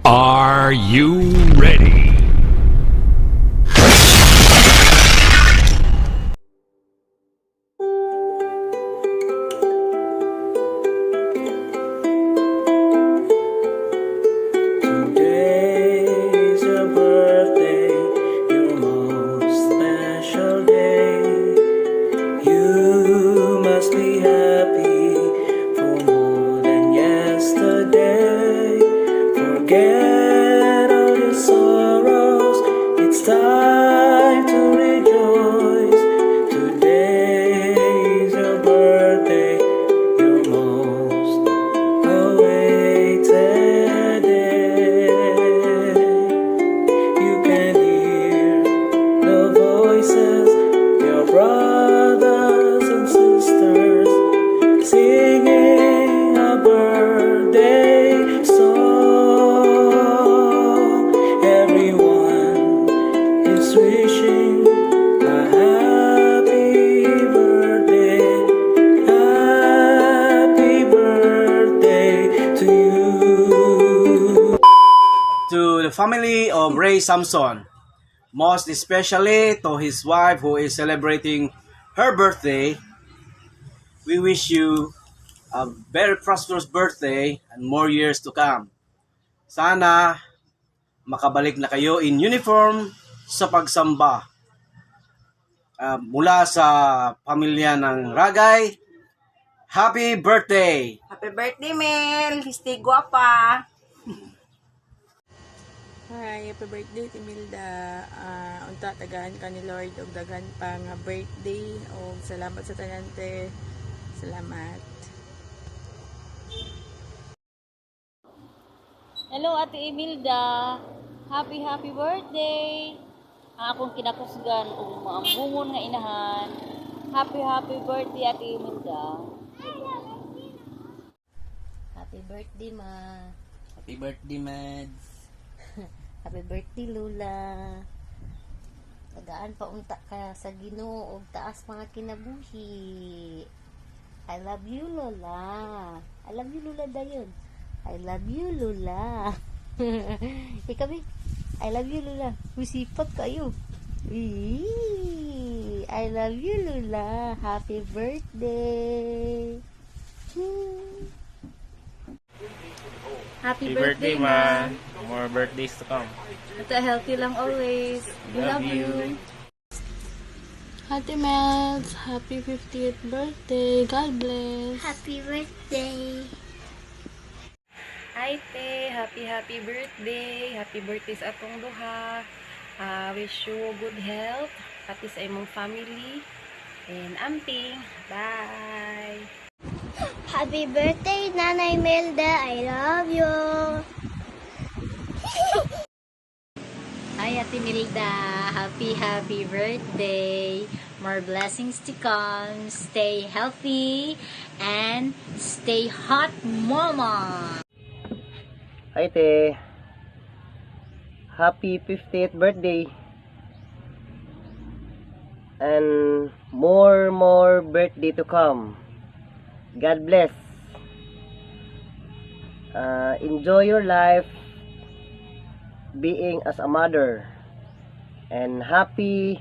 Are you ready? Today's your birthday, your most special day. You must be happy for more than yesterday. Forget all your sorrows, it's time to rejoice. Today's your birthday, your most awaited day. You can hear the voices, your brothers and sisters singing a birthday song. Everyone is wishing a happy birthday to you. To the family of Ray Samson, most especially to his wife who is celebrating her birthday, we wish you a very prosperous birthday and more years to come. Sana makabalik na kayo in uniform sa pagsamba. Mula sa pamilya ng Ragay, happy birthday! Happy birthday, Mel! Stay guwapa! Hi, happy birthday Timilda. Unta tagaan ka ni Lord og daghan pa nga birthday og salamat sa tanante. Salamat. Hello, Ate Imelda. Happy birthday. Ang akong kinakusgan o maambungon nga inahan. Happy birthday, Ate Imelda. Happy birthday, Ma. Happy birthday, Mads! Happy birthday, Lula. Tagaan pa unta ka sa Ginoo og taas mga kinabuhi. I love you, Lola. I love you, Lula dayon. I love you, Lula. Ikaw, I love you, Lula. Usipag kayo. I love you, Lula. Happy birthday. Happy birthday, Ma. More birthdays to come. Ito healthy lang always. We love you. Ate Mels, happy 50th birthday. God bless. Happy birthday. Hi, Te. Happy birthday. Happy birthday sa atong duha. Wish you good health. Pati sa imong family. And amping. Bye. Happy birthday, Nanay Melda. I love you. Hi, Ate Imelda. Happy birthday. More blessings to come. Stay healthy and stay hot, Mama. Hi, Te! Happy 50th birthday! And more birthday to come. God bless. Enjoy your life being as a mother. And happy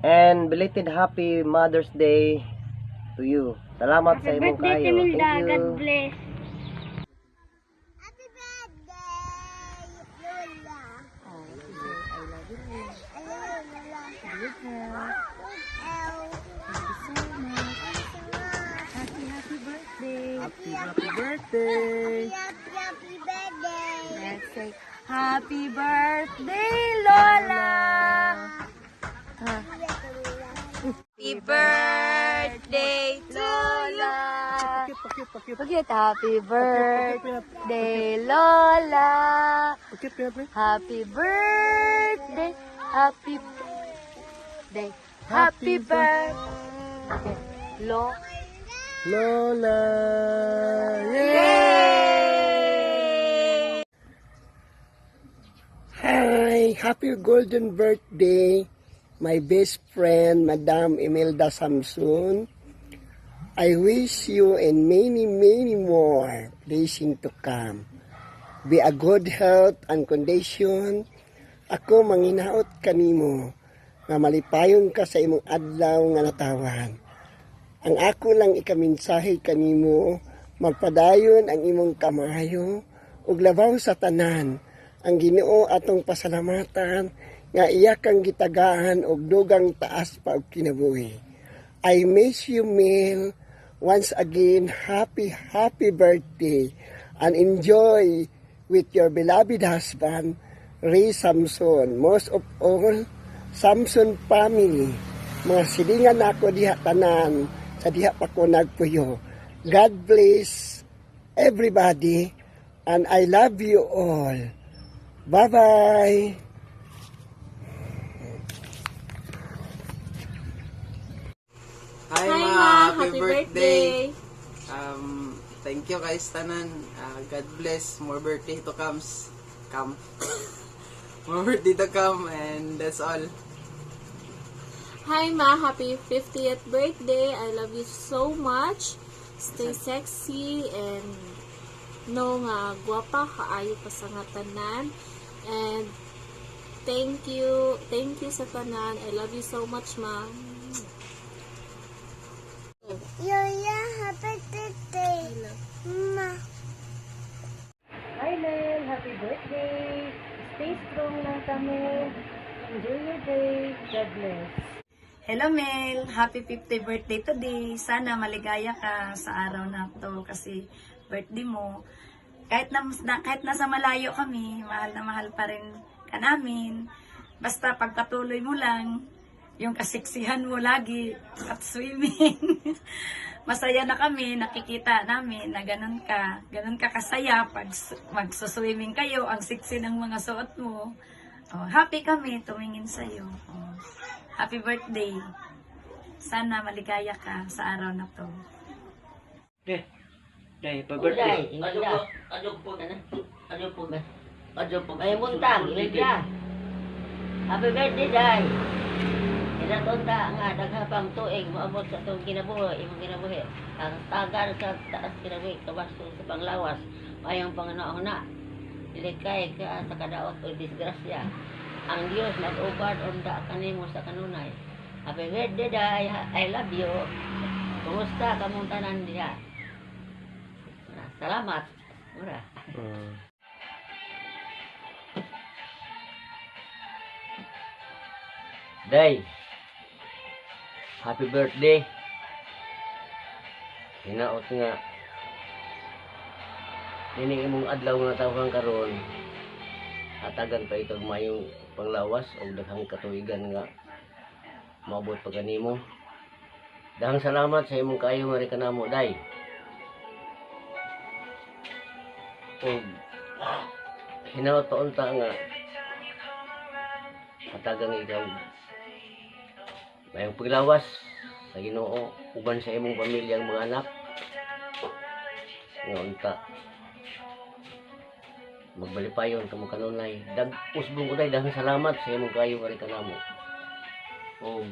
and belated happy Mother's Day to you. Salamat sa imong kayo. Thank you. God bless. Happy birthday! Let's say, happy birthday, Lola! Happy birthday, Lola! Pakit, happy birthday, Lola! Happy birthday, happy birthday, happy birthday, Lola! Yay! Hi! Happy golden birthday, my best friend, Madam Imelda Samson. I wish you and many more blessings to come. be a good health and condition. Ako manginaot kanimo nga malipayon ka sa imong adlaw nga natawan. Ang ako lang ikaminsahe kanimo, magpadayon ang imong kamayo ug labaw sa tanan. Ang Ginoo atong pasalamatan nga iya kang gitagaan og dugang taas pa og kinabuhi. I miss you, Mel. Once again, happy birthday and enjoy with your beloved husband, Ray Samson. Most of all, Samson family. Mga silingan ako diha tanan sa diha pa ko nagpuyo. God bless everybody and I love you all. Bye-bye. Hi ma, happy birthday. Thank you guys tanan. God bless, more birthday to come. More birthday to come and that's all. Hi ma, happy 50th birthday. I love you so much. Stay sexy and no nga guwapa kaayo pa sa nga tanan. And thank you sa tanan. I love you so much ma. Yoya, happy birthday. Ma. Hi Mel, happy birthday. Stay strong lang kami. Enjoy your day. God bless. Hello Mel, happy 50th birthday today. Sana maligaya ka sa araw na to kasi birthday mo. Kahit nasa malayo kami, mahal na mahal pa rin ka namin. Basta pagpatuloy mo lang, yung kasiksihan mo lagi at swimming. Masaya na kami, nakikita namin na ganun ka kasaya pag magsuswimming kayo, ang siksi ng mga suot mo. Oh, happy kami tumingin sa'yo. Oh, happy birthday. Sana maligaya ka sa araw na to. Day, pa-birthday. Ay, muntang, iligya. Happy birthday, Day. Inatonda nga, daghapang tuig, maabot sa itong kinabuhi, imong kinabuhi. Ang tagar sa taas kinabuhi, kabasto sa panglawas, mayang panganahuna. Ilikay ka sa kadaot o disgrasya. Ang Diyos nag-ubad onda kanimo sa kanunay. Happy birthday, Day. I love you. Kumusta kamong tanan diha? Salamat. Mura. Day, happy birthday. Hinaot nga. Ini imong adlaw nga tawhan karon. Hatagan pa ito mayong panglawas o daghang katuigan nga maabot pa kanimo. Dahang salamat sa imong kaayo nga kanamo, Day. O hinaot pa unta nga hatagan ikaw mayong paglawas sa Ginoo uban sa imong pamilyang mga anak nga unta magbalipayon kamo kanunay usbong ko day dahang salamat sa imong kayo nga kanamo. O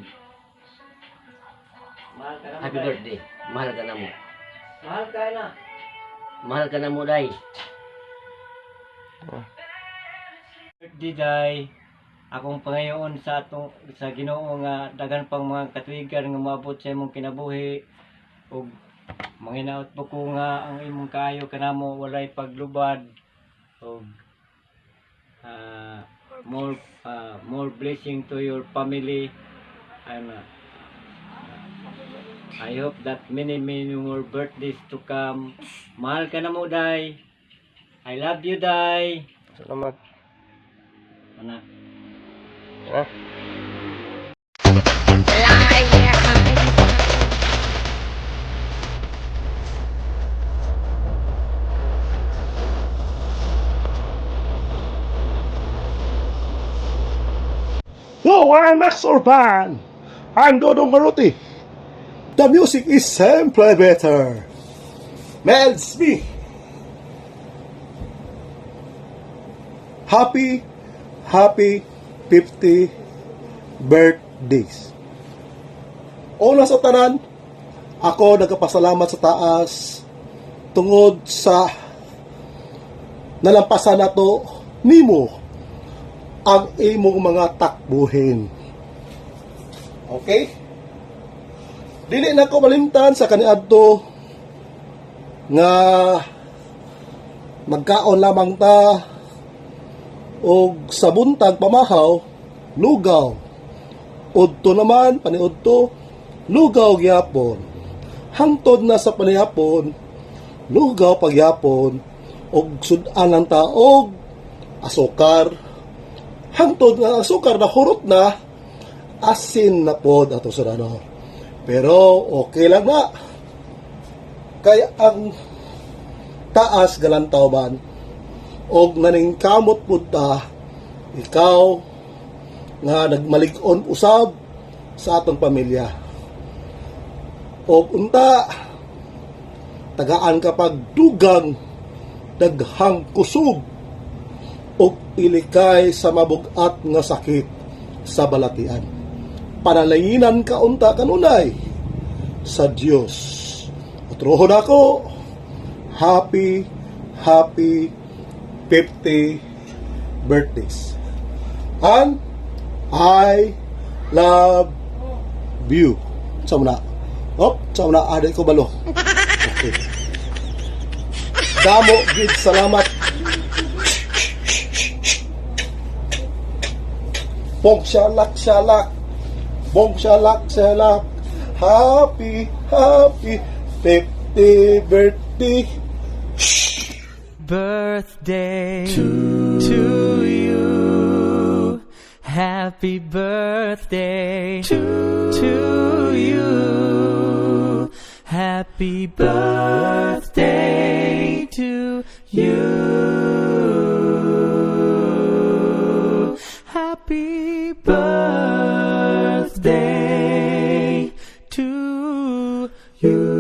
happy birthday, mahal ka namo. Mahal ka namo, Day. Birthday, Day. Akong pangayoon sa Ginoo nga daghan pang mga katuigan nga maabot sa imong kinabuhi ug manginaot po ko nga ang imong kaayo kanamo walay paglubad ug more blessing to your family and I hope that many more birthdays to come. Mahal ka namo, Day. I love you, Day. Salamat. Ana. Hello, I'm Max Orban. I'm Dodong Maruti. The music is simply better. Mel's me. Happy 50 birthdays. Una sa tanan, ako nagkapasalamat sa taas tungod sa nalampasan na to nimo ang imong mga takbuhin. Okay? Dili na ko malimtan sa kaniadto nga magkaon lamang ta og sa buntag pamahaw lugaw. Udto naman paniudto lugaw gyapon. Hangtod na sa panihapon lugaw pagyapon og sudan lang ta og asukar. Hangtod nga asukar na hurot na asin na pod ato sa ano. Pero okay lang na. Kaya ang taas galantaw man og naningkamot pud ta ikaw nga nagmalig-on usab sa atong pamilya. Og unta tagaan kapag dugang daghang kusog og ilikay sa mabugat nga sakit sa balatian. Panalayinan ka unta kanunay sa Dios. Utrohon ako, happy 50 birthdays. And I love you. Sa muna. Sa muna, aday ko balo. Okay. Damo, gid salamat. Bong shalak. Bong shalak. Happy 50 birthday. Birthday to you. Happy birthday to you. Happy birthday to you. Happy birthday to you.